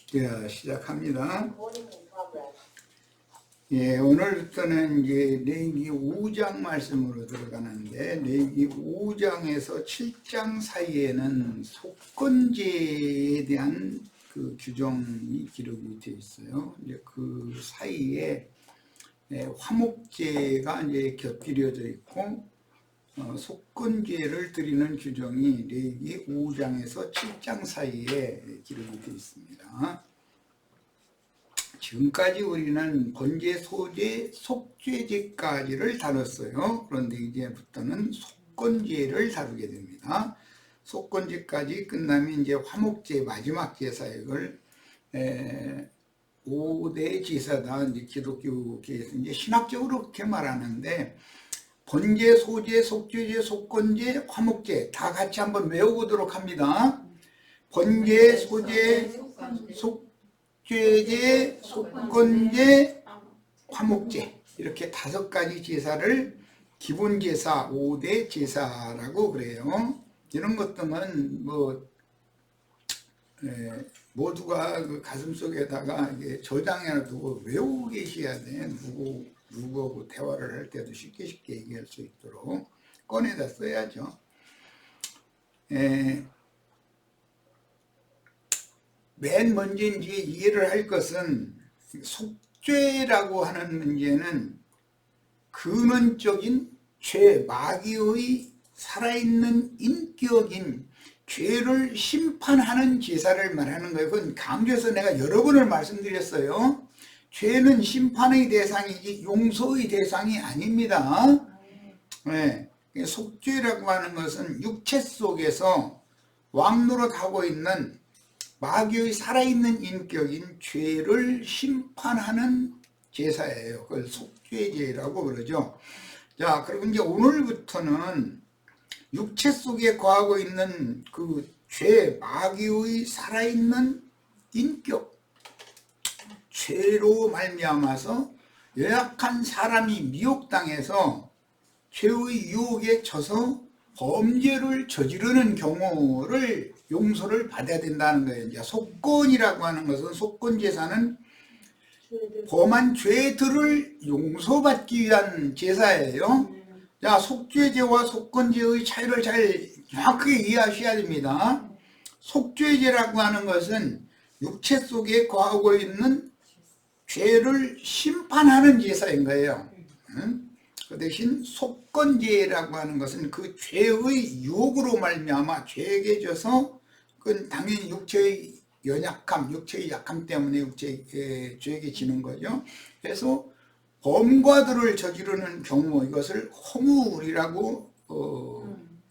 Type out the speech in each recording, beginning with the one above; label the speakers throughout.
Speaker 1: 자, 시작합니다. 예, 오늘부터는 이제 레위기 5장 말씀으로 들어가는데, 레위기 5장에서 7장 사이에는 속건제에 대한 그 규정이 기록이 되어 있어요. 이제 그 사이에 화목제가 이제 곁들여져 있고, 속건제를 드리는 규정이 레위기 5장에서 7장 사이에 기록이 되어 있습니다. 지금까지 우리는 번제, 소제, 속죄제까지를 다뤘어요. 그런데 이제부터는 속건제를 다루게 됩니다. 속건제까지 끝나면 이제 화목제 마지막 제사에 이걸 5대 제사다, 이제 기독교계에서 이제 신학적으로 그렇게 말하는데, 번제, 소제, 속죄제, 속건제, 화목제 다 같이 한번 외워보도록 합니다. 번제, 소제, 속죄제, 속건제, 화목제, 이렇게 5가지 제사를 기본 제사, 5대 제사라고 그래요. 이런 것들은 모두가 그 가슴속에다가 저장해두고 외우고 계셔야 돼. 누구하고 대화를 할 때도 쉽게 얘기할 수 있도록 꺼내다 써야죠. 맨 먼저 이제 이해를 할 것은, 속죄라고 하는 문제는 근원적인 죄, 마귀의 살아있는 인격인 죄를 심판하는 제사를 말하는 거예요. 그건 강조해서 내가 여러 번을 말씀드렸어요. 죄는 심판의 대상이지 용서의 대상이 아닙니다. 네. 속죄라고 하는 것은 육체 속에서 왕노릇하고 있는 마귀의 살아있는 인격인 죄를 심판하는 제사예요. 그걸 속죄제라고 그러죠. 자, 그리고 이제 오늘부터는 육체 속에 거하고 있는 그 죄, 마귀의 살아있는 인격, 죄로 말미암아서 연약한 사람이 미혹당해서 죄의 유혹에 져서 범죄를 저지르는 경우를 용서를 받아야 된다는 거예요. 이제 속건이라고 하는 것은, 속건제사는 범한 죄들을 용서받기 위한 제사예요. 자, 속죄제와 속건제의 차이를 잘 정확하게 이해하셔야 됩니다. 속죄제라고 하는 것은 육체 속에 거하고 있는 죄를 심판하는 제사인 거예요. 그 대신 속건제라고 하는 것은 그 죄의 유혹으로 말미암아 죄에게 져서, 그건 당연히 육체의 연약함, 육체의 약함 때문에 죄에게 지는 거죠. 그래서 범과들을 저지르는 경우, 이것을 허물이라고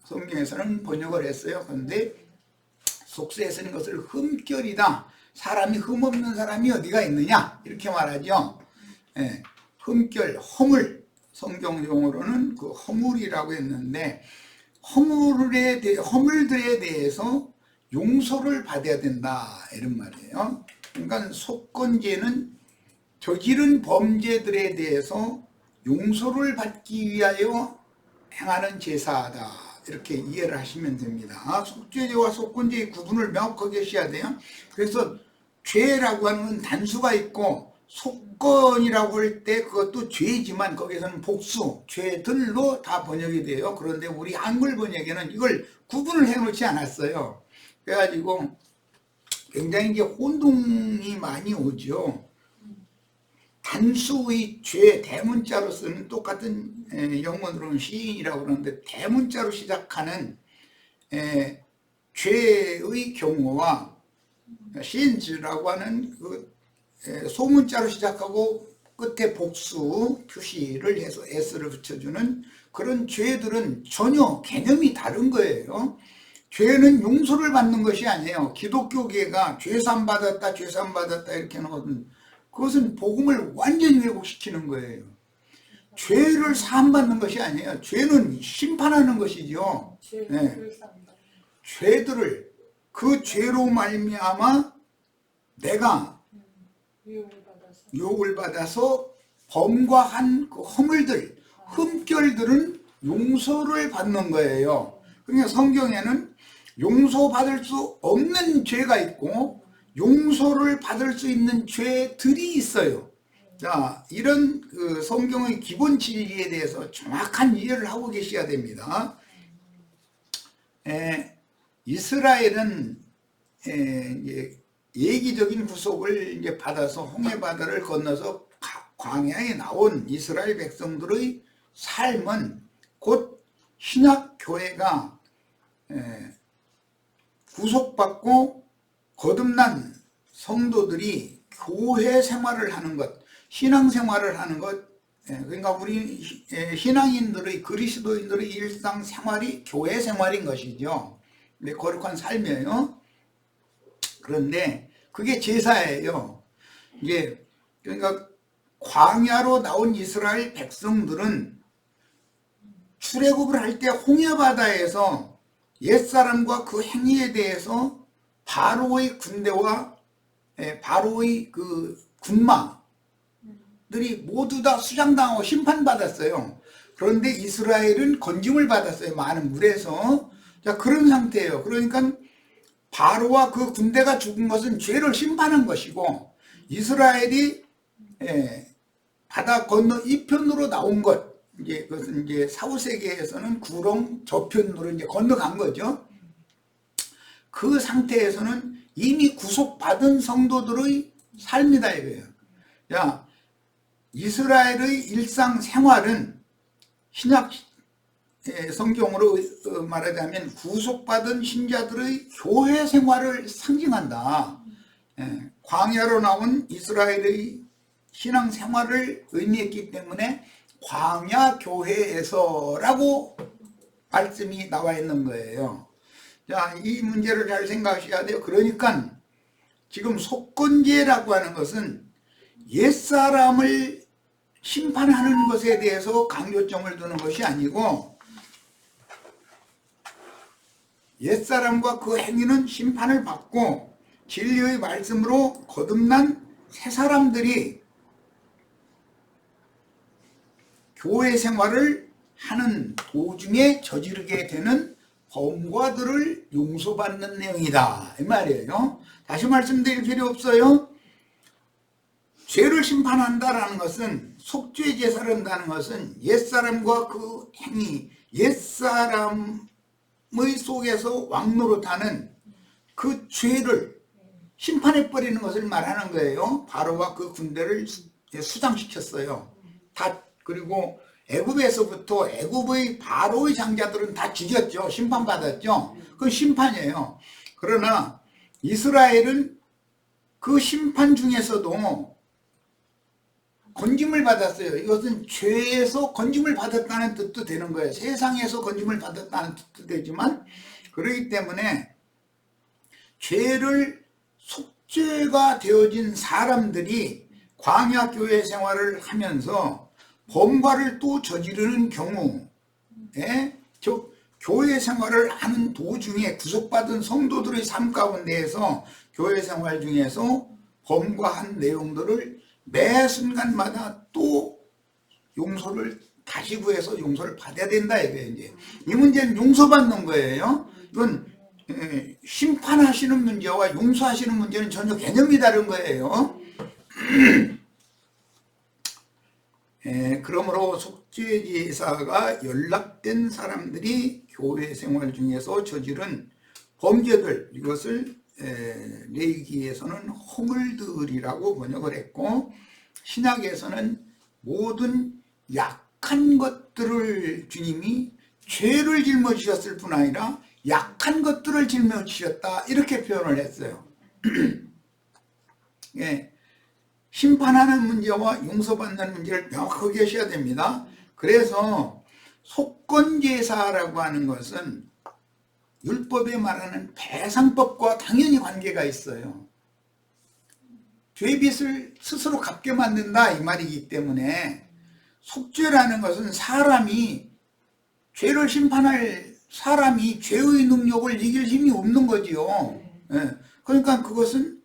Speaker 1: 성경에서는 번역을 했어요. 그런데 속세에서는 이것을 흠결이다. 사람이 흠없는 사람이 어디가 있느냐, 이렇게 말하죠. 흠결, 허물, 성경 용어로는 그 허물이라고 했는데, 허물들에 대해서 용서를 받아야 된다, 이런 말이에요. 그러니까 속건제는 저지른 범죄들에 대해서 용서를 받기 위하여 행하는 제사다, 이렇게 이해를 하시면 됩니다. 속죄제와 속건제의 구분을 명확하게 하셔야 돼요. 그래서 죄라고 하는 건 단수가 있고, 속건이라고 할 때 그것도 죄지만 거기서는 복수, 죄들로 다 번역이 돼요. 그런데 우리 한글 번역에는 이걸 구분을 해놓지 않았어요. 그래가지고 굉장히 이제 혼동이 많이 오죠. 단수의 죄, 대문자로 쓰는, 똑같은 영문으로는 시인이라고 그러는데 대문자로 시작하는 죄의 경우와 신즈라고 하는 그 소문자로 시작하고 끝에 복수 표시를 해서 S를 붙여주는 그런 죄들은 전혀 개념이 다른 거예요. 죄는 용서를 받는 것이 아니에요. 기독교계가 죄산 받았다 이렇게 하는 것은, 그것은 복음을 완전히 왜곡시키는 거예요. 죄를 사함받는 것이 아니에요. 죄는 심판하는 것이죠. 죄들을, 그 죄로 말미암아 내가 유혹을 받아서 범과한 그 허물들, 흠결들은 용서를 받는 거예요. 그러니까 성경에는 용서받을 수 없는 죄가 있고 용서를 받을 수 있는 죄들이 있어요. 자, 이런 그 성경의 기본 진리에 대해서 정확한 이해를 하고 계셔야 됩니다. 이스라엘은 이제 예기적인 구속을 이제 받아서 홍해바다를 건너서 광야에 나온 이스라엘 백성들의 삶은 곧 신약 교회가 구속받고 거듭난 성도들이 교회 생활을 하는 것, 신앙 생활을 하는 것, 그러니까 우리 신앙인들의 그리스도인들의 일상 생활이 교회 생활인 것이죠. 거룩한 삶이에요. 그런데 그게 제사예요. 이제 그러니까 광야로 나온 이스라엘 백성들은 출애굽을 할 때 홍해바다에서 옛사람과 그 행위에 대해서 바로의 군대와 바로의 그 군마들이 모두 다 수장당하고 심판받았어요. 그런데 이스라엘은 건짐을 받았어요. 많은 물에서. 자, 그런 상태예요. 그러니까 바로와 그 군대가 죽은 것은 죄를 심판한 것이고, 이스라엘이 바다 건너 이편으로 나온 것, 이제 그것은 이제 사후세계에서는 구렁 저편으로 이제 건너간 거죠. 그 상태에서는 이미 구속받은 성도들의 삶이다 이거예요. 야, 이스라엘의 일상 생활은 신약 성경으로 말하자면 구속받은 신자들의 교회 생활을 상징한다. 광야로 나온 이스라엘의 신앙 생활을 의미했기 때문에 광야 교회에서라고 말씀이 나와 있는 거예요. 자, 이 문제를 잘 생각하셔야 돼요. 그러니까 지금 속건제라고 하는 것은 옛사람을 심판하는 것에 대해서 강조점을 두는 것이 아니고, 옛사람과 그 행위는 심판을 받고 진리의 말씀으로 거듭난 새 사람들이 교회 생활을 하는 도중에 저지르게 되는 범과들을 용서받는 내용이다 이 말이에요. 다시 말씀드릴 필요 없어요. 죄를 심판한다라는 것은, 속죄 제사를 한다는 것은 옛사람과 그 행위, 옛사람의 속에서 왕노릇하는 그 죄를 심판해버리는 것을 말하는 거예요. 바로와 그 군대를 수장시켰어요. 다. 그리고 애굽에서부터 애굽의 바로의 장자들은 다 죽였죠. 심판받았죠. 그건 심판이에요. 그러나 이스라엘은 그 심판 중에서도 건짐을 받았어요. 이것은 죄에서 건짐을 받았다는 뜻도 되는 거예요. 세상에서 건짐을 받았다는 뜻도 되지만, 그렇기 때문에 죄를 속죄가 되어진 사람들이 광야 교회 생활을 하면서 범과를 또 저지르는 경우에, 즉 교회 생활을 하는 도중에 구속받은 성도들의 삶 가운데에서 교회 생활 중에서 범과한 내용들을 매 순간마다 또 용서를 다시 구해서 용서를 받아야 된다 이거예요. 이제 이 문제는 용서받는 거예요. 이건 심판하시는 문제와 용서하시는 문제는 전혀 개념이 다른 거예요. 그러므로 속죄제사가 연락된 사람들이 교회 생활 중에서 저지른 범죄들, 이것을 레위기에서는 허물들이라고 번역을 했고, 신약에서는 모든 약한 것들을 주님이 죄를 짊어지셨을 뿐 아니라 약한 것들을 짊어지셨다 이렇게 표현을 했어요. 예. 심판하는 문제와 용서받는 문제를 명확하게 하셔야 됩니다. 그래서 속건제사라고 하는 것은 율법에 말하는 배상법과 당연히 관계가 있어요. 죄빚을 스스로 갚게 만든다 이 말이기 때문에, 속죄라는 것은 사람이 죄를 심판할 사람이 죄의 능력을 이길 힘이 없는 거지요. 그러니까 그것은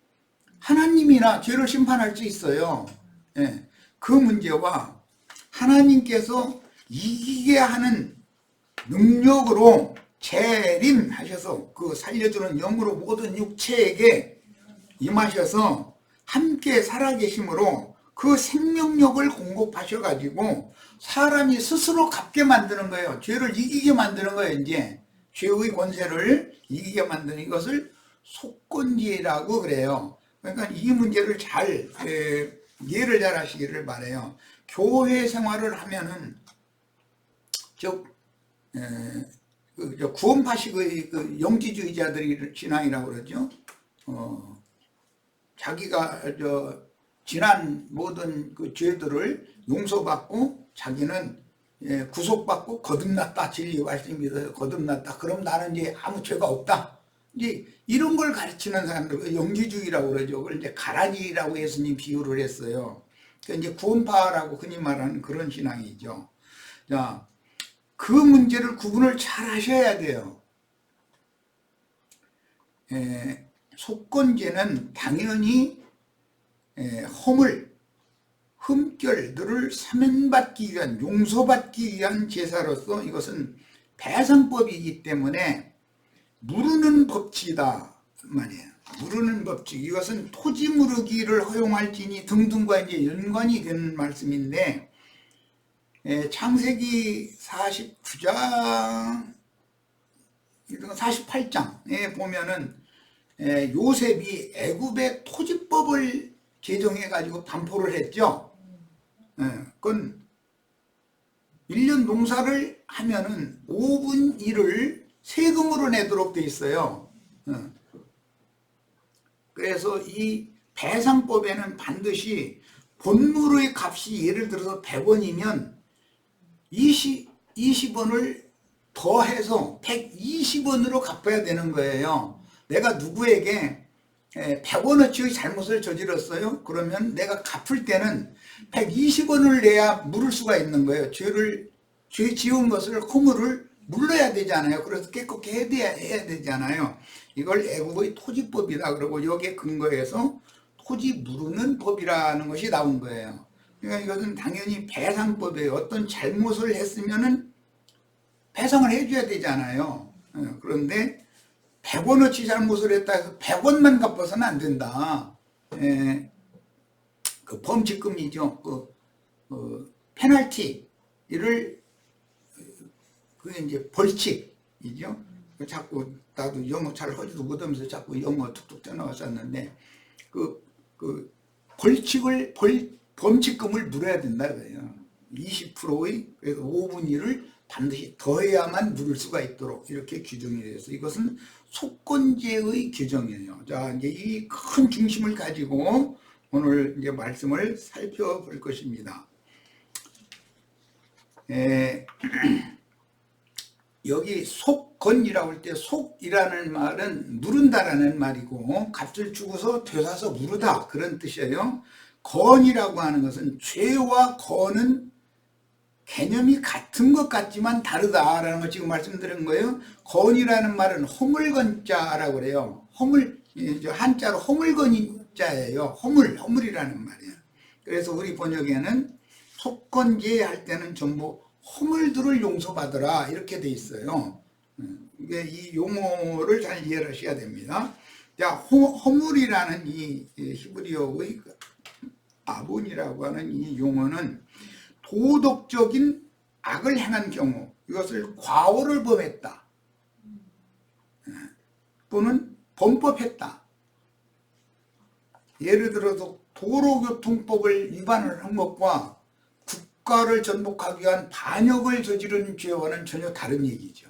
Speaker 1: 하나님이나 죄를 심판할 수 있어요. 그 문제와 하나님께서 이기게 하는 능력으로 재림하셔서 그 살려주는 영으로 모든 육체에게 임하셔서 함께 살아계심으로 그 생명력을 공급하셔가지고 사람이 스스로 갚게 만드는 거예요. 죄를 이기게 만드는 거예요. 이제 죄의 권세를 이기게 만드는 이것을 속건제라고 그래요. 그러니까 이 문제를 잘 이해를 잘 하시기를 바라요. 교회 생활을 하면은 구원파식의 그 영지주의자들이 신앙이라고 그러죠. 자기가 지난 모든 그 죄들을 용서받고 자기는 구속받고 거듭났다. 진리 말씀 믿어서 거듭났다. 그럼 나는 이제 아무 죄가 없다. 이제 이런 걸 가르치는 사람들 영지주의라고 그러죠. 그걸 이제 가라지라고 예수님 비유를 했어요. 그러니까 이제 구원파라고 흔히 말하는 그런 신앙이죠. 자, 그 문제를 구분을 잘 하셔야 돼요. 속건제는 당연히 허물, 흠결들을 사면받기 위한, 용서받기 위한 제사로서 이것은 배상법이기 때문에 무르는 법칙이다 말이에요. 무르는 법칙, 이것은 토지 무르기를 허용할지니 등등과 이제 연관이 되는 말씀인데, 창세기 49장, 48장에 보면은 요셉이 애굽의 토지법을 제정해 가지고 반포를 했죠. 그건 1년 농사를 하면은 5분 1을 세금으로 내도록 돼 있어요. 그래서 이 배상법에는 반드시 본물의 값이 예를 들어서 100원이면 20원을 더해서 120원으로 갚아야 되는 거예요. 내가 누구에게 100원어치의 잘못을 저질렀어요. 그러면 내가 갚을 때는 120원을 내야 물을 수가 있는 거예요. 죄 지은 것을 허물을 물러야 되잖아요. 그래서 깨끗게 해야 되잖아요. 이걸 애국의 토지법이다 그러고 여기에 근거해서 토지 무르는 법이라는 것이 나온 거예요. 그러니까 이것은 당연히 배상법이에요. 어떤 잘못을 했으면은 배상을 해줘야 되잖아요. 그런데 100원어치 잘못을 했다 해서 100원만 갚아서는 안 된다. 그 범칙금이죠. 페널티를 그게 이제 벌칙이죠. 자꾸 나도 영어 잘 하지도 못하면서 자꾸 영어 툭툭 떼나왔었는데 그 범칙금을 물어야 된다 그래요. 20%의 그래서 5분 1을 반드시 더해야만 물을 수가 있도록 이렇게 규정이 돼서 이것은 속건제의 규정이에요. 자, 이제 이 큰 중심을 가지고 오늘 이제 말씀을 살펴볼 것입니다. 여기 속건이라고 할 때 속이라는 말은 누른다라는 말이고 값을 주고서 되사서 무르다 그런 뜻이에요. 건이라고 하는 것은 죄와 건은 개념이 같은 것 같지만 다르다라는 걸 지금 말씀드린 거예요. 건이라는 말은 허물건자라고 그래요. 한자로 허물건자예요. 허물이라는 말이에요. 그래서 우리 번역에는 속건제 할 때는 전부 허물들을 용서받으라 이렇게 돼 있어요. 이 용어를 잘 이해를 하셔야 됩니다. 자, 허물이라는 이 히브리어의 아본이라고 하는 이 용어는 도덕적인 악을 행한 경우 이것을 과오를 범했다 또는 범법했다. 예를 들어서 도로교통법을 위반을 한 것과 국가를 전복하기 위한 반역을 저지른 죄와는 전혀 다른 얘기죠.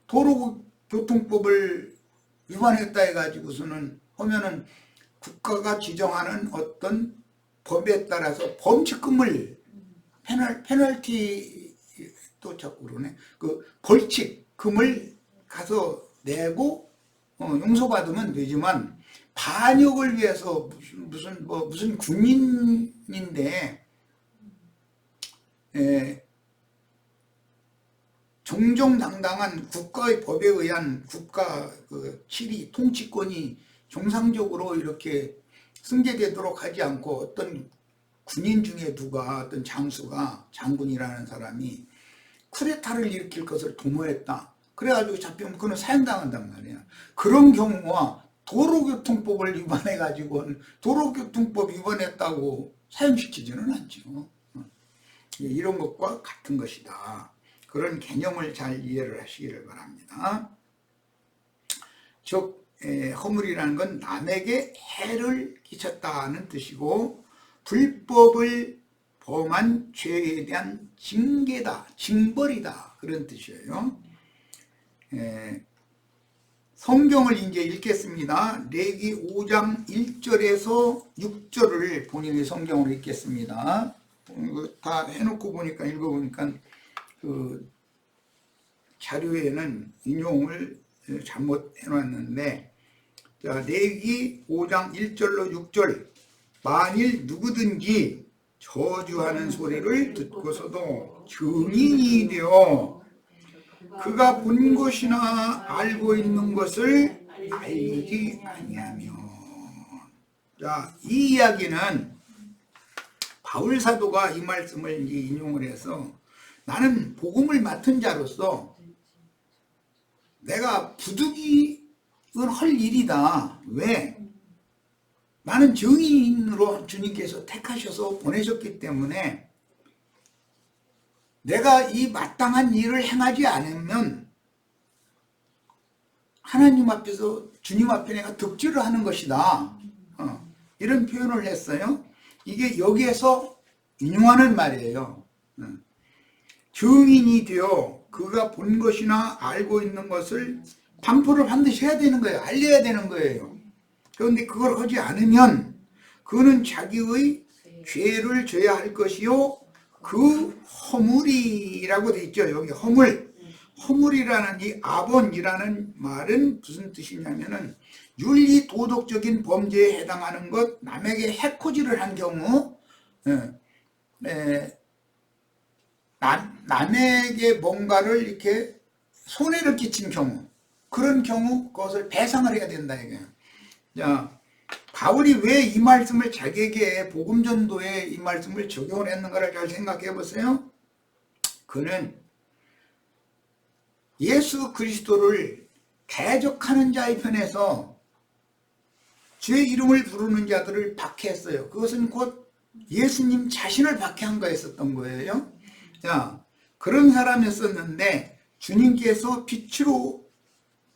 Speaker 1: 도로교통법을 위반했다 해가지고서는 하면은 국가가 지정하는 어떤 법에 따라서 범칙금을 페널티 또 자꾸 그러네. 그 벌칙금을 가서 내고 용서받으면 되지만 반역을 위해서 무슨 군인인데 정정당당한 국가의 법에 의한 국가 그 치리 통치권이 정상적으로 이렇게 승계되도록 하지 않고 어떤 군인 중에 누가 어떤 장군이라는 사람이 쿠데타를 일으킬 것을 도모했다. 그래가지고 잡히면 그는 사형당한단 말이야. 그런 경우와 도로교통법을 위반해가지고 도로교통법 위반했다고 사형시키지는 않죠. 이런 것과 같은 것이다. 그런 개념을 잘 이해를 하시기를 바랍니다. 즉 허물이라는 건 남에게 해를 끼쳤다는 뜻이고 불법을 범한 죄에 대한 징계다, 징벌이다, 그런 뜻이에요. 성경을 이제 읽겠습니다. 레위기 5장 1절에서 6절을 본인이 성경으로 읽겠습니다. 다 해놓고 보니까 읽어보니까 그 자료에는 인용을 잘못 해놨는데, 자, 레위기 5장 1절로 6절. 만일 누구든지 저주하는 소리를 듣고서도 증인이 되어 그가 본 것이나 알고 있는 것을 알지 아니하면. 자, 이 이야기는 바울 사도가 이 말씀을 이제 인용을 해서, 나는 복음을 맡은 자로서 내가 부득이할 일이다. 왜? 나는 증인으로 주님께서 택하셔서 보내셨기 때문에 내가 이 마땅한 일을 행하지 않으면 하나님 앞에서, 주님 앞에 내가 득죄를 하는 것이다. 이런 표현을 했어요. 이게 여기에서 인용하는 말이에요. 증인이 되어 그가 본 것이나 알고 있는 것을 반포를 반드시 해야 되는 거예요. 알려야 되는 거예요. 그런데 그걸 하지 않으면 그는 자기의 죄를 져야 할 것이요 그 허물이라고 돼 있죠. 여기 허물. 허물이라는 이 아본이라는 말은 무슨 뜻이냐면은 윤리 도덕적인 범죄에 해당하는 것, 남에게 해코지를 한 경우, 남에게 뭔가를 이렇게 손해를 끼친 경우, 그런 경우 그것을 배상을 해야 된다 이거예요. 자, 바울이 왜 이 말씀을 자기에게 복음 전도에 이 말씀을 적용을 했는가를 잘 생각해 보세요. 그는 예수 그리스도를 대적하는 자의 편에서 주의 이름을 부르는 자들을 박해했어요. 그것은 곧 예수님 자신을 박해한 거였었던 거예요. 자, 그런 사람이었었는데 주님께서 빛으로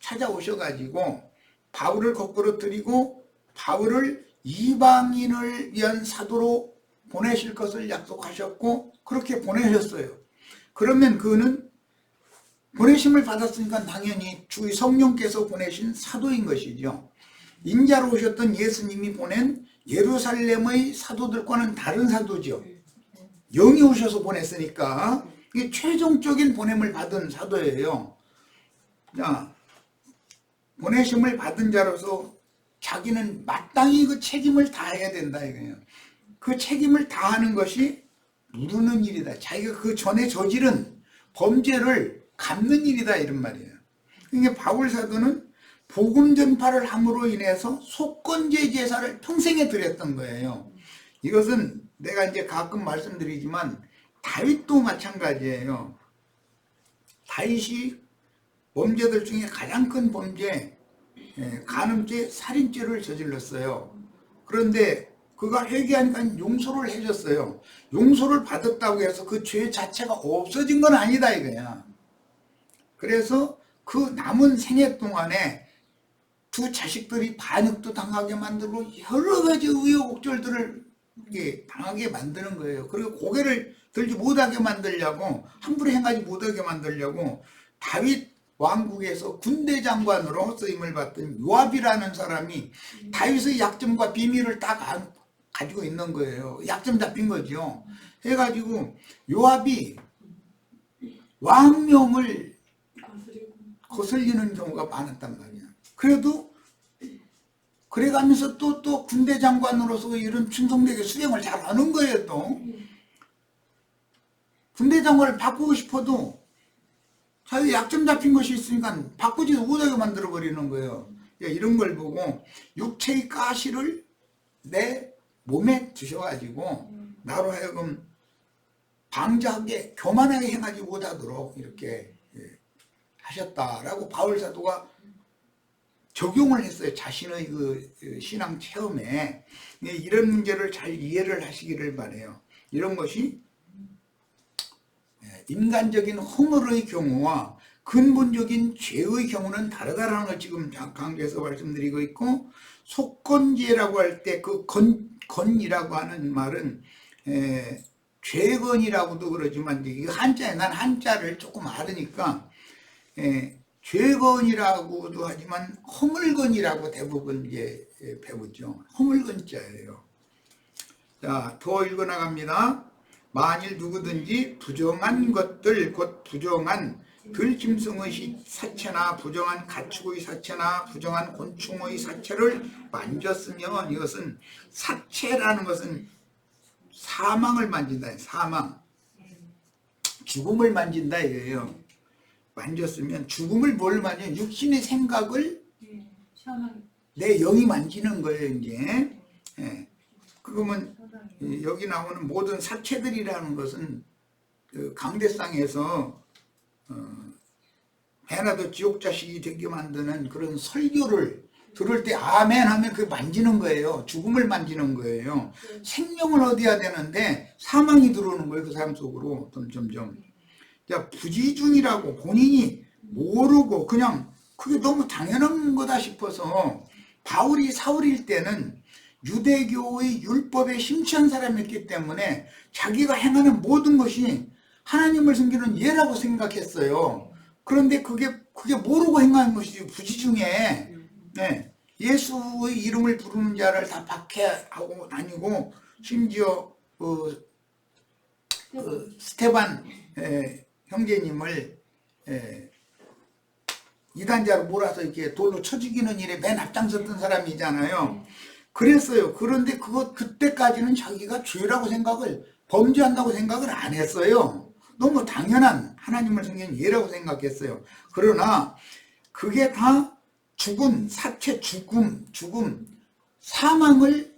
Speaker 1: 찾아오셔가지고 바울을 거꾸로 들이고 바울을 이방인을 위한 사도로 보내실 것을 약속하셨고 그렇게 보내셨어요. 그러면 그는 보내심을 받았으니까 당연히 주의 성령께서 보내신 사도인 것이죠. 인자로 오셨던 예수님이 보낸 예루살렘의 사도들과는 다른 사도죠. 영이 오셔서 보냈으니까 이게 최종적인 보냄을 받은 사도예요. 자, 보내심을 받은 자로서 자기는 마땅히 그 책임을 다해야 된다 이거예요. 그 책임을 다하는 것이 누르는 일이다. 자기가 그 전에 저지른 범죄를 갚는 일이다 이런 말이에요. 그러니까 바울 사도는 복음 전파를 함으로 인해서 속건제 제사를 평생에 드렸던 거예요. 이것은 내가 이제 가끔 말씀드리지만 다윗도 마찬가지예요. 다윗이 범죄들 중에 가장 큰 범죄, 간음죄, 살인죄를 저질렀어요. 그런데 그가 회개하니까 용서를 해줬어요. 용서를 받았다고 해서 그 죄 자체가 없어진 건 아니다 이거야. 그래서 그 남은 생애 동안에 두 자식들이 반역도 당하게 만들고 여러 가지 우여곡절들을 당하게 만드는 거예요. 그리고 고개를 들지 못하게 만들려고, 함부로 행하지 못하게 만들려고 다윗 왕국에서 군대 장관으로 쓰임을 받던 요압이라는 사람이 다윗의 약점과 비밀을 다 가지고 있는 거예요. 약점 잡힌 거죠. 해가지고 요압이 왕명을 거슬리는 경우가 많았단 말이야. 그래도 그래가면서 또 군대 장관으로서 이런 충성되게 수행을 잘하는 거예요. 또 군대 장관을 바꾸고 싶어도 자기 약점 잡힌 것이 있으니까 바꾸지도 못하게 만들어 버리는 거예요. 이런 걸 보고 육체의 가시를 내 몸에 주셔가지고 나로 하여금 방자하게 교만하게 행하지 못하도록 이렇게 하셨다라고 바울 사도가 적용을 했어요. 자신의 그 신앙 체험에. 이런 문제를 잘 이해를 하시기를 바라요. 이런 것이 인간적인 허물의 경우와 근본적인 죄의 경우는 다르다라는 걸 지금 강조해서 말씀드리고 있고, 속건죄라고 할 때 그 건이라고 하는 말은 죄건이라고도 그러지만, 이 한자에 난 한자를 조금 알으니까 죄건이라고도 하지만 허물건이라고 대부분 이제 배우죠. 허물건자예요. 자, 더 읽어나갑니다. 만일 누구든지 부정한 것들, 곧 부정한 들짐승의 사체나 부정한 가축의 사체나 부정한 곤충의 사체를 만졌으면, 이것은 사체라는 것은 사망을 만진다. 사망, 죽음을 만진다 이거예요. 만졌으면, 죽음을 뭘 만져? 육신의 생각을 내 영이 만지는 거예요. 이제 그러면 여기 나오는 모든 사체들이라는 것은 그 강대상에서 배나도 지옥 자식이 되게 만드는 그런 설교를 들을 때 아멘 하면 그 만지는 거예요. 죽음을 만지는 거예요. 생명을 얻어야 되는데 사망이 들어오는 거예요. 그 사람 속으로 점점점. 자, 부지중이라고 본인이 모르고 그냥 그게 너무 당연한 거다 싶어서, 바울이 사울일 때는 유대교의 율법에 심취한 사람이었기 때문에 자기가 행하는 모든 것이 하나님을 섬기는 예라고 생각했어요. 그런데 그게 모르고 행하는 것이지. 부지중에 예수의 이름을 부르는 자를 다 박해하고 다니고, 심지어 스테반 형제님을 이단자로 몰아서 이렇게 돌로 쳐 죽이는 일에 맨 앞장섰던 사람이잖아요. 그랬어요. 그런데 그때까지는 자기가 죄라고 생각을, 범죄한다고 생각을 안 했어요. 너무 당연한 하나님을 섬기는 예라고 생각했어요. 그러나 그게 다 죽음, 사체, 죽음, 사망을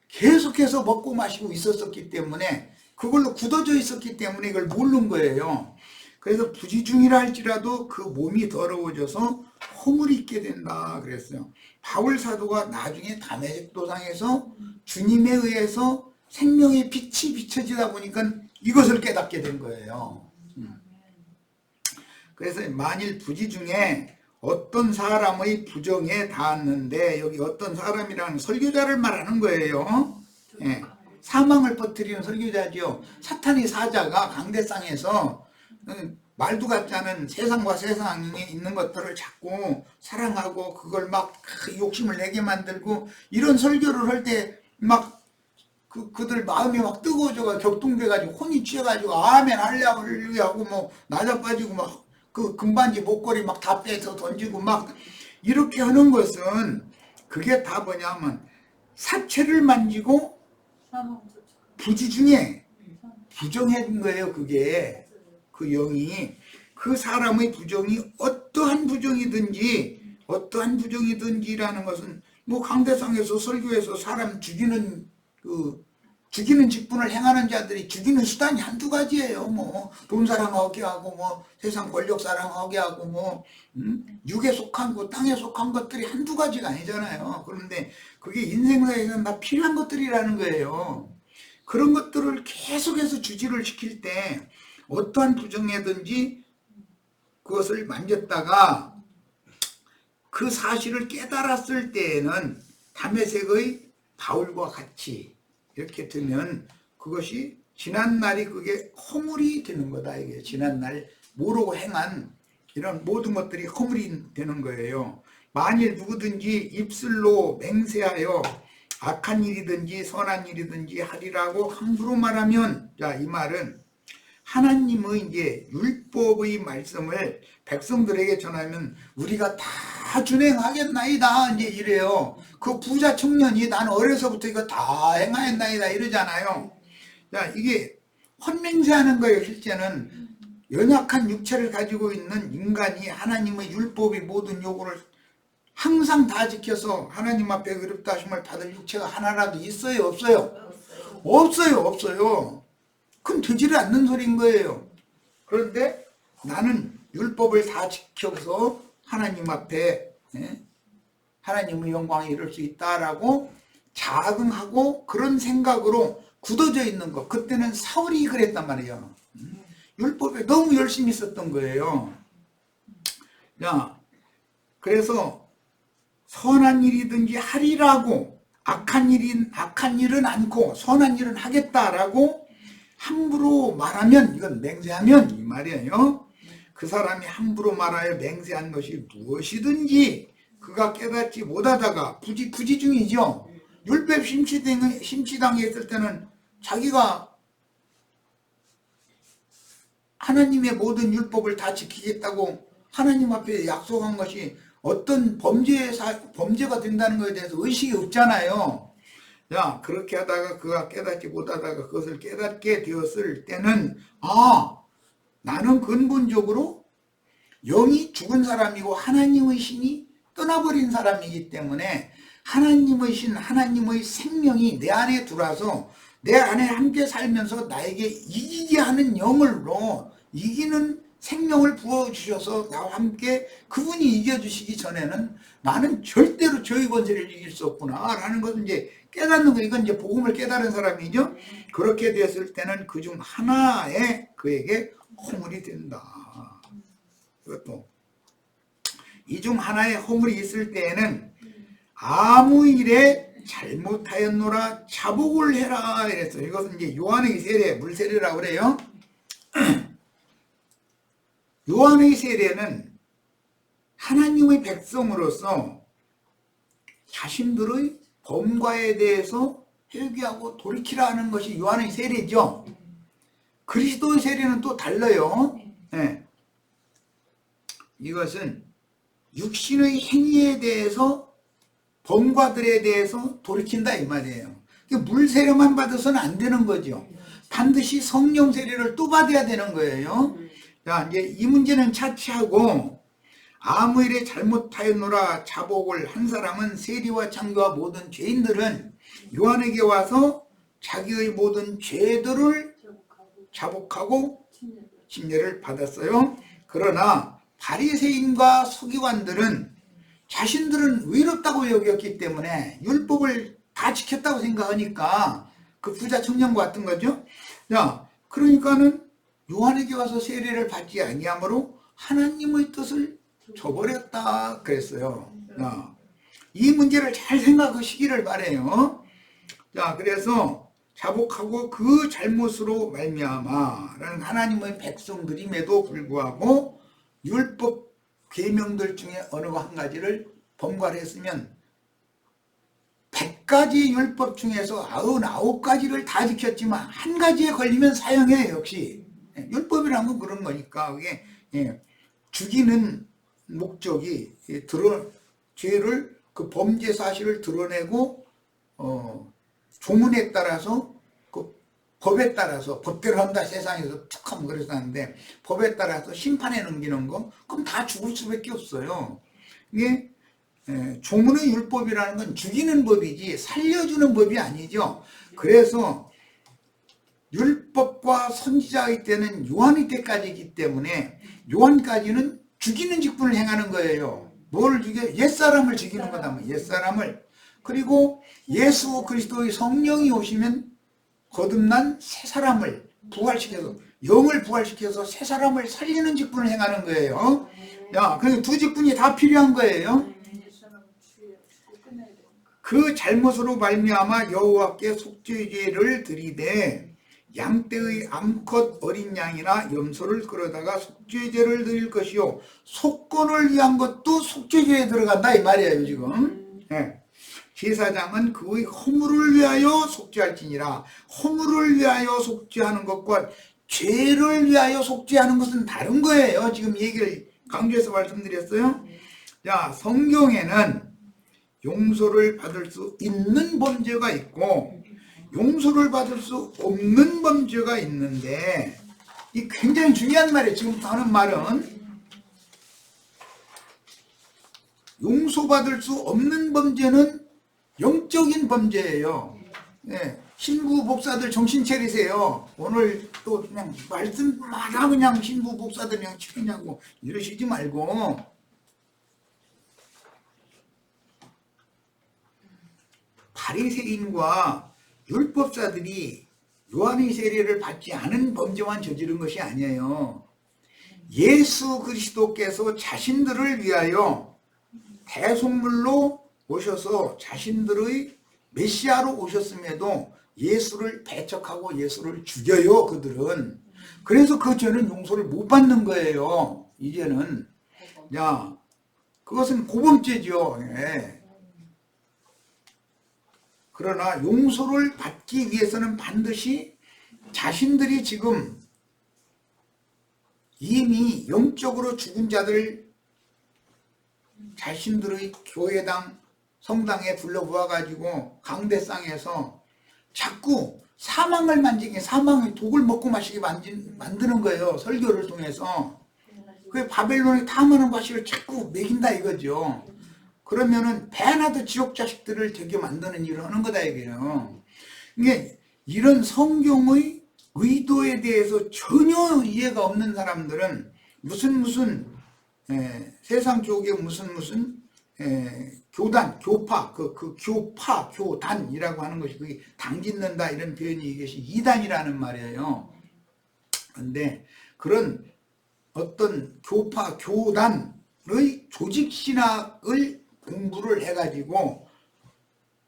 Speaker 1: 계속해서 먹고 마시고 있었기 때문에, 그걸로 굳어져 있었기 때문에 이걸 모르는 거예요. 그래서 부지중이라 할지라도 그 몸이 더러워져서 허물이 있게 된다 그랬어요. 바울 사도가 나중에 다메섹 도상에서 주님에 의해서 생명의 빛이 비춰지다 보니까 이것을 깨닫게 된 거예요. 그래서 만일 부지중에 어떤 사람의 부정에 닿았는데, 여기 어떤 사람이라는 설교자를 말하는 거예요. 사망을 퍼뜨리는 설교자죠. 사탄의 사자가 강대상에서 말도 같지 않은 세상과 세상에 있는 것들을 자꾸 사랑하고 그걸 막 욕심을 내게 만들고, 이런 설교를 할 때 막 그들 마음이 막 뜨거워져가 격동돼가지고 혼이 취해가지고 아멘 할렐루야 하고 뭐 낮아빠지고 막 그 금반지 목걸이 막 다 빼서 던지고 막 이렇게 하는 것은, 그게 다 뭐냐면 사체를 만지고 부지중에 부정한 거예요. 그게 그 영이, 그 사람의 부정이 어떠한 부정이든지라는 것은, 뭐 강대상에서 설교해서 사람 죽이는 직분을 행하는 자들이 죽이는 수단이 한두 가지예요. 뭐 돈 사랑하게 하고, 뭐 세상 권력 사랑하게 하고, 뭐 육에 속한 것, 땅에 속한 것들이 한두 가지가 아니잖아요. 그런데 그게 인생사에서는 다 필요한 것들이라는 거예요. 그런 것들을 계속해서 주지를 시킬 때 어떠한 부정이든지 그것을 만졌다가 그 사실을 깨달았을 때에는 다메섹의 바울과 같이 이렇게 되면 그것이 지난날이 그게 허물이 되는 거다. 이게 지난날 모르고 행한 이런 모든 것들이 허물이 되는 거예요. 만일 누구든지 입술로 맹세하여 악한 일이든지 선한 일이든지 하리라고 함부로 말하면, 자, 이 말은 하나님의 이제 율법의 말씀을 백성들에게 전하면 우리가 다 준행하겠나이다 이제 이래요. 그 부자 청년이 난 어려서부터 이거 다 행하였나이다 이러잖아요. 자, 이게 헛맹세하는 거예요. 실제는 연약한 육체를 가지고 있는 인간이 하나님의 율법의 모든 요구를 항상 다 지켜서 하나님 앞에 의롭다 하심을 받을 육체가 하나라도 있어요? 없어요? 없어요. 그건 되지를 않는 소리인 거예요. 그런데 나는 율법을 다 지켜서 하나님 앞에 하나님의 영광에 이룰 수 있다라고 자긍하고 그런 생각으로 굳어져 있는 거. 그때는 사울이 그랬단 말이에요. 율법에 너무 열심히 있었던 거예요. 야, 그래서 선한 일이든지 하리라고 악한 일은 않고 선한 일은 하겠다라고 함부로 말하면, 이건 맹세하면 이 말이에요. 그 사람이 함부로 말하여 맹세한 것이 무엇이든지 그가 깨닫지 못하다가 부지중이죠. 율법 심취당에 있을 때는 자기가 하나님의 모든 율법을 다 지키겠다고 하나님 앞에 약속한 것이 어떤 범죄가 된다는 것에 대해서 의식이 없잖아요. 야, 그렇게 하다가 그가 깨닫지 못하다가 그것을 깨닫게 되었을 때는 나는 근본적으로 영이 죽은 사람이고 하나님의 신이 떠나버린 사람이기 때문에 하나님의 신, 하나님의 생명이 내 안에 들어와서 내 안에 함께 살면서 나에게 이기게 하는 영으로 이기는 생명을 부어주셔서 나와 함께 그분이 이겨주시기 전에는 나는 절대로 저의 권세를 이길 수 없구나 라는 것을 이제 깨닫는 거. 이건 이제 복음을 깨달은 사람이죠. 그렇게 됐을 때는 그중 하나에 그에게 허물이 된다. 이것도 이 중 하나의 허물이 있을 때에는 아무 일에 잘못하였노라 자복을 해라 이랬어요. 이것은 이제 요한의 세례, 물세례라고 그래요. 요한의 세례는 하나님의 백성으로서 자신들의 범과에 대해서 회개하고 돌이키라 하는 것이 요한의 세례죠. 그리스도의 세례는 또 달라요. 네. 이것은 육신의 행위에 대해서 범과들에 대해서 돌이킨다 이 말이에요. 물 세례만 받아서는 안 되는 거죠. 반드시 성령 세례를 또 받아야 되는 거예요. 자, 이제 이 문제는 차치하고 아무 일에 잘못하였노라 자복을 한 사람은 세리와 창교와 모든 죄인들은 요한에게 와서 자기의 모든 죄들을 자복하고 침례를 받았어요. 그러나 바리새인과 서기관들은 자신들은 의롭다고 여겼기 때문에 율법을 다 지켰다고 생각하니까 그 부자 청년과 같은 거죠. 자, 그러니까는 요한에게 와서 세례를 받지 아니하므로 하나님의 뜻을 저버렸다 그랬어요. 자, 이 문제를 잘 생각하시기를 바래요. 자, 그래서 자복하고 그 잘못으로 말미암아라는 하나님의 백성들임에도 불구하고 율법 계명들 중에 어느 한 가지를 범과를 했으면 100가지 율법 중에서 99가지를 다 지켰지만 한 가지에 걸리면 사형해요. 역시 율법이란 건 그런 거니까 그게 죽이는 목적이 죄를 그 범죄 사실을 드러내고 조문에 따라서 그 법에 따라서 법대로 한다 세상에서 툭 하면 그래서 하는데 법에 따라서 심판에 넘기는 거 그럼 다 죽을 수밖에 없어요. 이게 조문의 율법이라는 건 죽이는 법이지 살려주는 법이 아니죠. 그래서 율법과 선지자의 때는 요한의 때까지이기 때문에 요한까지는 죽이는 직분을 행하는 거예요. 뭘 죽여? 옛사람을 죽이는 거다. 옛사람을. 그리고 예수 그리스도의 성령이 오시면 거듭난 새 사람을 부활시켜서 영을 부활시켜서 새 사람을 살리는 직분을 행하는 거예요. 야, 그러니까 두 직분이 다 필요한 거예요. 그 잘못으로 말미암아 여호와께 속죄제를 드리되 양떼의 암컷 어린 양이나 염소를 끌어다가 속죄제를 드릴 것이요 속건을 위한 것도 속죄제에 들어간다 이 말이에요 지금. 제사장은 그의 허물을 위하여 속죄할지니라. 허물을 위하여 속죄하는 것과 죄를 위하여 속죄하는 것은 다른 거예요. 지금 얘기를 강조해서 말씀드렸어요. 자, 성경에는 용서를 받을 수 있는 범죄가 있고 용서를 받을 수 없는 범죄가 있는데 이 굉장히 중요한 말이에요. 지금부터 하는 말은 용서받을 수 없는 범죄는 영적인 범죄예요. 신부 목사들 정신 차리세요. 오늘 또 그냥 말씀마다 그냥 신부 목사들 그냥 치냐고 이러시지 말고 바리새인과 율법사들이 요한의 세례를 받지 않은 범죄만 저지른 것이 아니에요. 예수 그리스도께서 자신들을 위하여 대속물로 오셔서 자신들의 메시아로 오셨음에도 예수를 배척하고 예수를 죽여요, 그들은. 그래서 그 죄는 용서를 못 받는 거예요, 이제는. 야, 그것은 고범죄죠. 예. 그러나 용서를 받기 위해서는 반드시 자신들이 지금 이미 영적으로 죽은 자들 자신들의 교회당 성당에 불러 모아가지고 강대상에서 자꾸 사망을 만지게 사망의 독을 먹고 마시게 만드는 거예요. 설교를 통해서. 그 바벨론의 탐하는 과실을 자꾸 먹인다 이거죠. 그러면은 배나도 지옥 자식들을 되게 만드는 일을 하는 거다 이거예요. 이게 이런 성경의 의도에 대해서 전혀 이해가 없는 사람들은 무슨 세상 쪽에 무슨 교단, 교파, 교단이라고 하는 것이 그게 당짓는다 이런 표현이 이것이 이단이라는 말이에요. 그런데 그런 어떤 교파, 교단의 조직신학을 공부를 해가지고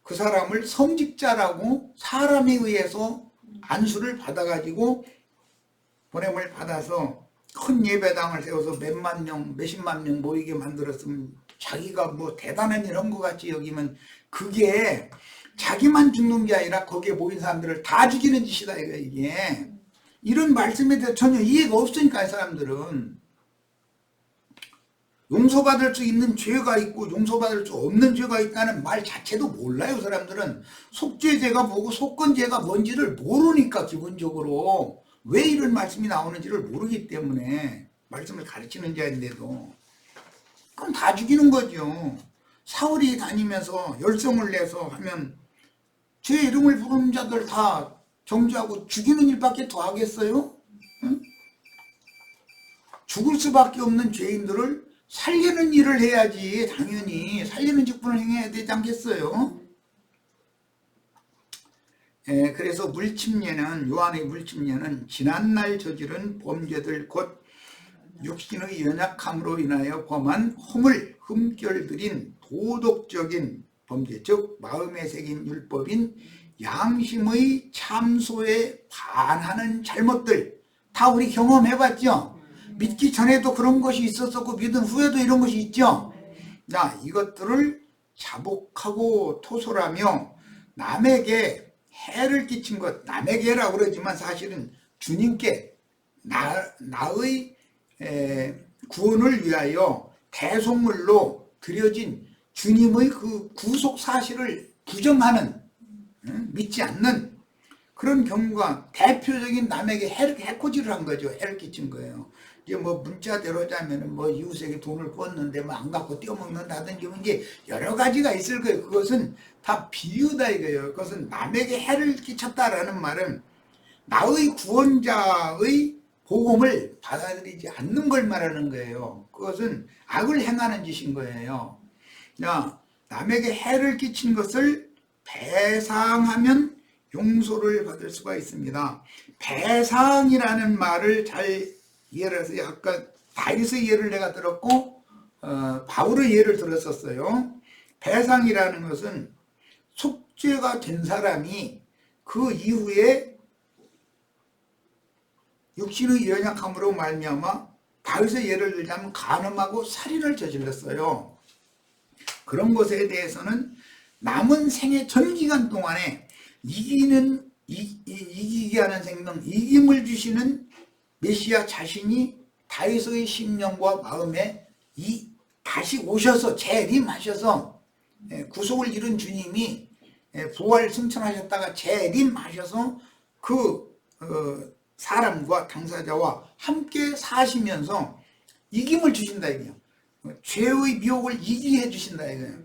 Speaker 1: 그 사람을 성직자라고 사람에 의해서 안수를 받아가지고 보냄을 받아서 큰 예배당을 세워서 몇만 명, 몇십만 명 모이게 만들었으면 자기가 뭐 대단한 일 한 것 같이 여기면 그게 자기만 죽는 게 아니라 거기에 모인 사람들을 다 죽이는 짓이다 이게. 이런 말씀에 대해서 전혀 이해가 없으니까 이 사람들은. 용서받을 수 있는 죄가 있고 용서받을 수 없는 죄가 있다는 말 자체도 몰라요. 사람들은 속죄죄가 뭐고 속건죄가 뭔지를 모르니까 기본적으로 왜 이런 말씀이 나오는지를 모르기 때문에 말씀을 가르치는 자인데도 그럼 다 죽이는 거죠. 사울이 다니면서 열성을 내서 하면 제 이름을 부르는 자들 다 정죄하고 죽이는 일밖에 더 하겠어요? 응? 죽을 수밖에 없는 죄인들을 살리는 일을 해야지. 당연히 살리는 직분을 행해야 되지 않겠어요? 그래서 물침례는 요한의 물침례는 지난날 저지른 범죄들 곧 육신의 연약함으로 인하여 범한 허물 흠결들인 도덕적인 범죄 즉 마음에 새긴 율법인 양심의 참소에 반하는 잘못들 다 우리 경험해봤죠? 믿기 전에도 그런 것이 있었었고 믿은 후에도 이런 것이 있죠. 자, 이것들을 자복하고 토설하며 남에게 해를 끼친 것, 남에게라고 그러지만 사실은 주님께 나의 구원을 위하여 대속물로 드려진 주님의 그 구속 사실을 부정하는, 믿지 않는 그런 경우가 대표적인 남에게 해코지를 한 거죠. 해를 끼친 거예요. 이제 뭐 문자대로 하자면은 뭐 이웃에게 돈을 꿨는데 뭐 안 갖고 떼어먹는다든지 이게 여러 가지가 있을 거예요. 그것은 다 비유다 이거예요. 그것은 남에게 해를 끼쳤다라는 말은 나의 구원자의 복음을 받아들이지 않는 걸 말하는 거예요. 그것은 악을 행하는 짓인 거예요. 자, 남에게 해를 끼친 것을 배상하면 용서를 받을 수가 있습니다. 배상이라는 말을 잘 이해를 해서 아까 다윗의 예를 내가 들었고 바울의 예를 들었었어요. 배상이라는 것은 속죄가 된 사람이 그 이후에 육신의 연약함으로 말미암아 다윗의 예를 들자면 간음하고 살인을 저질렀어요. 그런 것에 대해서는 남은 생애 전 기간 동안에 이기게 하는 생명, 이김을 주시는 메시아 자신이 다윗의 심령과 마음에 다시 오셔서 재림하셔서 구속을 이룬 주님이 부활 승천하셨다가 재림하셔서 그 사람과 당사자와 함께 사시면서 이김을 주신다 이거예요. 죄의 미혹을 이기게 해주신다 이거예요.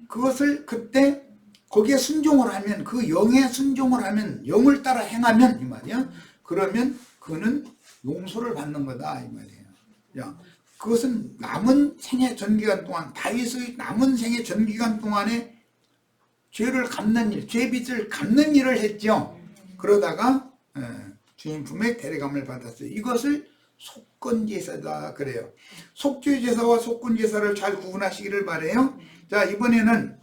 Speaker 1: 그것을 그때 거기에 순종을 하면 그 영에 순종을 하면 영을 따라 행하면 이 말이야. 그러면 그는 용서를 받는 거다 이 말이에요. 야, 그것은 남은 생애 전기간 동안 다윗의 남은 생애 전기간 동안에 죄를 갚는 일, 죄빚을 갚는 일을 했죠. 그러다가 주님 품에 데려감을 받았어요. 이것을 속건제사다 그래요. 속죄제사와 속건제사를 잘 구분하시기를 바래요. 자, 이번에는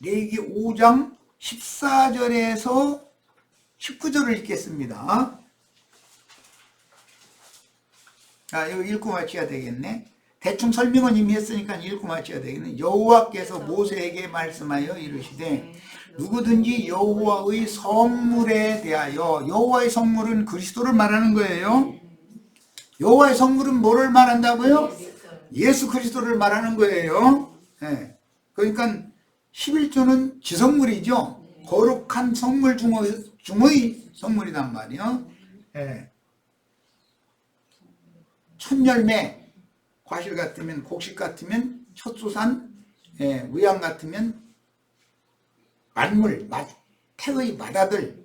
Speaker 1: 레위기 5장 14절에서 19절을 읽겠습니다. 자, 이거 읽고 마쳐야 되겠네. 대충 설명은 이미 했으니까 읽고 마쳐야 되겠네. 여호와께서 모세에게 말씀하여 이르시되 누구든지 여호와의 성물에 대하여, 여호와의 성물은 그리스도를 말하는 거예요. 여호와의 성물은 뭐를 말한다고요? 예수 그리스도를 말하는 거예요. 네. 그러니까 11조는 지성물이죠. 거룩한 성물 중의 성물이란 말이요. 네. 첫열매, 과실 같으면, 곡식 같으면, 첫수산, 의향 같으면 만물, 태의 맏아들,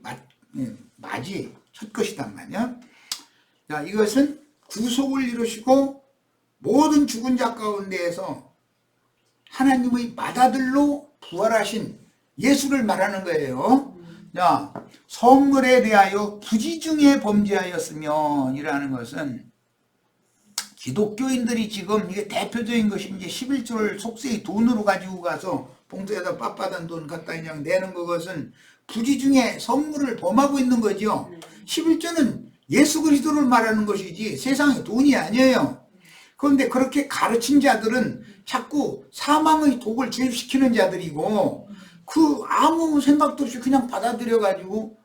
Speaker 1: 맏이 첫 것이단 말이야. 자, 이것은 구속을 이루시고 모든 죽은 자 가운데에서 하나님의 맏아들로 부활하신 예수를 말하는 거예요. 자, 성물에 대하여 부지중에 범죄하였으면 이라는 것은 기독교인들이 지금 이게 대표적인 것이 이제 11조를 속세의 돈으로 가지고 가서 봉투에다 빳빳한 돈 갖다 그냥 내는 것은 부지중에 성물을 범하고 있는 거죠. 11조는 예수 그리스도를 말하는 것이지 세상의 돈이 아니에요. 그런데 그렇게 가르친 자들은 자꾸 사망의 독을 주입시키는 자들이고 그 아무 생각도 없이 그냥 받아들여 가지고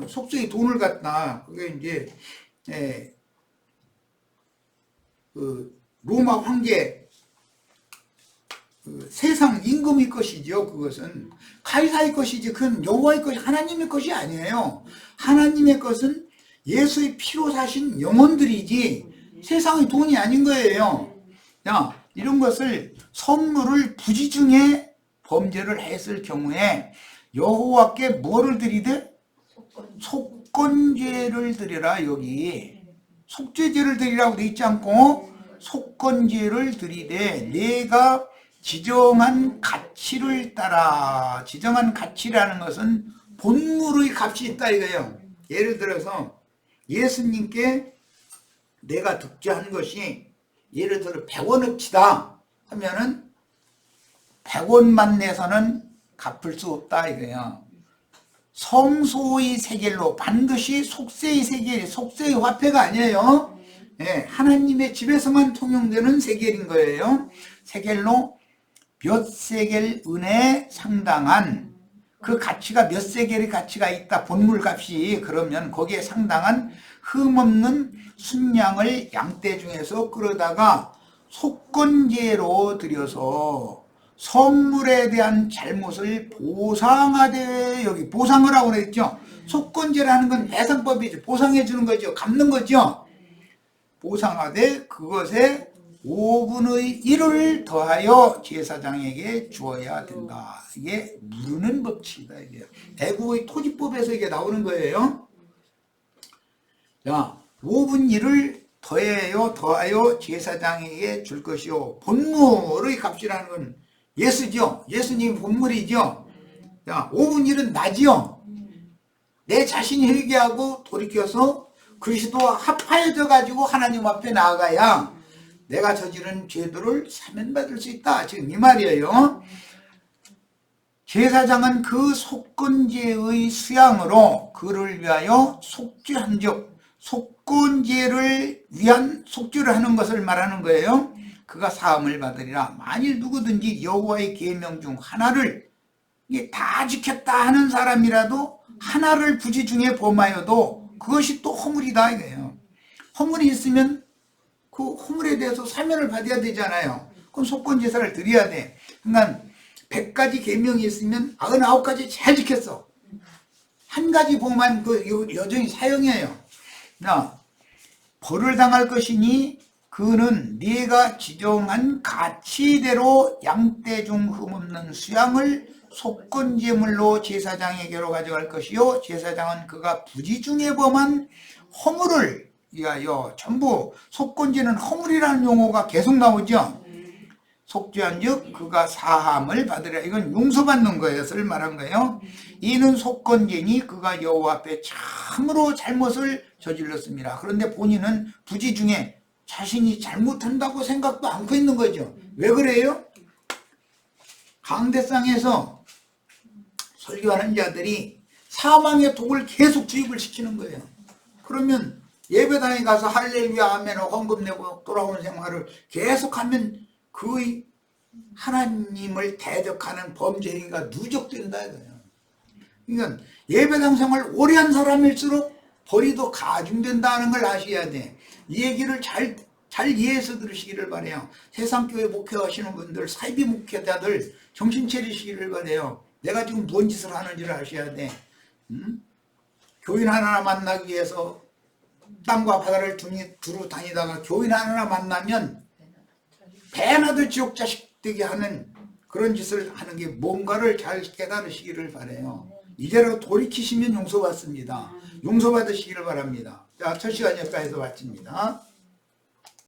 Speaker 1: 속세의 돈을 갖다 그게 이제 그 로마 황제 세상 임금의 것이죠. 그것은 카이사의 것이지 그건 여호와의 것이 하나님의 것이 아니에요. 하나님의 것은 예수의 피로 사신 영혼들이지 세상의 돈이 아닌 거예요. 자, 이런 것을 선물을 부지중에 범죄를 했을 경우에 여호와께 뭐를 드리되? 속건제를 드리라. 여기 속죄제를 드리라고 돼 있지 않고 속건제를 드리되 내가 지정한 가치를 따라. 지정한 가치라는 것은 본물의 값이 있다 이거예요. 예를 들어서 예수님께 내가 득제한 것이 예를 들어 100원어치다 하면은 100원만 내서는 갚을 수 없다 이거예요. 성소의 세겔로 반드시 속세의 세겔, 속세의 화폐가 아니에요. 네, 하나님의 집에서만 통용되는 세겔인 거예요. 세겔로 몇 세겔 은에 상당한 그 가치가 몇 세겔의 가치가 있다. 본물 값이 그러면 거기에 상당한 흠없는 순양을 양떼 중에서 끌어다가 속건제로 들여서 선물에 대한 잘못을 보상하되, 여기 보상을 하고 그랬죠. 속건제라는 건 배상법이죠. 보상해 주는 거죠. 갚는 거죠. 보상하되 그것에 5분의 1을 더하여 제사장에게 주어야 된다. 이게 무르는 법칙이다. 이게 애국의 토지법에서 이게 나오는 거예요. 자, 5분 1을 더하여 제사장에게 줄 것이요. 본물의 값이라는 건 예수죠. 예수님 본물이죠. 자, 5분 1은 나지요. 내 자신이 회개하고 돌이켜서 그리스도와 합하여져 가지고 하나님 앞에 나아가야 내가 저지른 죄들을 사면받을 수 있다. 지금 이 말이에요. 제사장은 그 속건제의 수양으로 그를 위하여 속죄한 즉 속건제를 위한 속죄를 하는 것을 말하는 거예요. 그가 사함을 받으리라. 만일 누구든지 여호와의 계명 중 하나를 다 지켰다 하는 사람이라도 하나를 부지중에 범하여도 그것이 또 허물이다 이거예요. 허물이 있으면 그 허물에 대해서 사면을 받아야 되잖아요. 그럼 속건제사를 드려야 돼. 그러니까 100가지 계명이 있으면 99가지 잘 지켰어. 한 가지 범한 그 여전히 사형이에요. 나 벌을 당할 것이니 그는 네가 지정한 가치대로 양떼 중 흠없는 수양을 속건제물로 제사장에게로 가져갈 것이요 제사장은 그가 부지중에 범한 허물을 위하여 전부 속건제는 허물이라는 용어가 계속 나오죠. 속죄한즉 그가 사함을 받으리라. 이건 용서받는 거예요.를 말한 거예요. 이는 속건제니 그가 여호와 앞에 참으로 잘못을 저질렀습니다. 그런데 본인은 부지 중에 자신이 잘못한다고 생각도 않고 있는 거죠. 왜 그래요? 강대상에서 설교하는 자들이 사망의 독을 계속 주입을 시키는 거예요. 그러면 예배당에 가서 할렐루야 하면 헌금 내고 돌아오는 생활을 계속하면 그 하나님을 대적하는 범죄 행위가 누적된다 이거예요. 그러니까 예배당 생활 오래 한 사람일수록 벌이 더 가중된다는 걸 아셔야 돼. 이 얘기를 잘 이해해서 들으시기를 바래요. 세상교회 목회하시는 분들, 사이비 목회자들 정신 차리시기를 바래요. 내가 지금 뭔 짓을 하는지를 아셔야 돼. 교인 하나 만나기 위해서 땅과 바다를 두루 다니다가 교인 하나 만나면 배나도 지옥 자식 되게 하는 그런 짓을 하는 게 뭔가를 잘 깨달으시기를 바래요. 이대로 돌이키시면 용서받습니다. 용서받으시기를 바랍니다. 자, 첫 시간 여기까지서 마칩니다.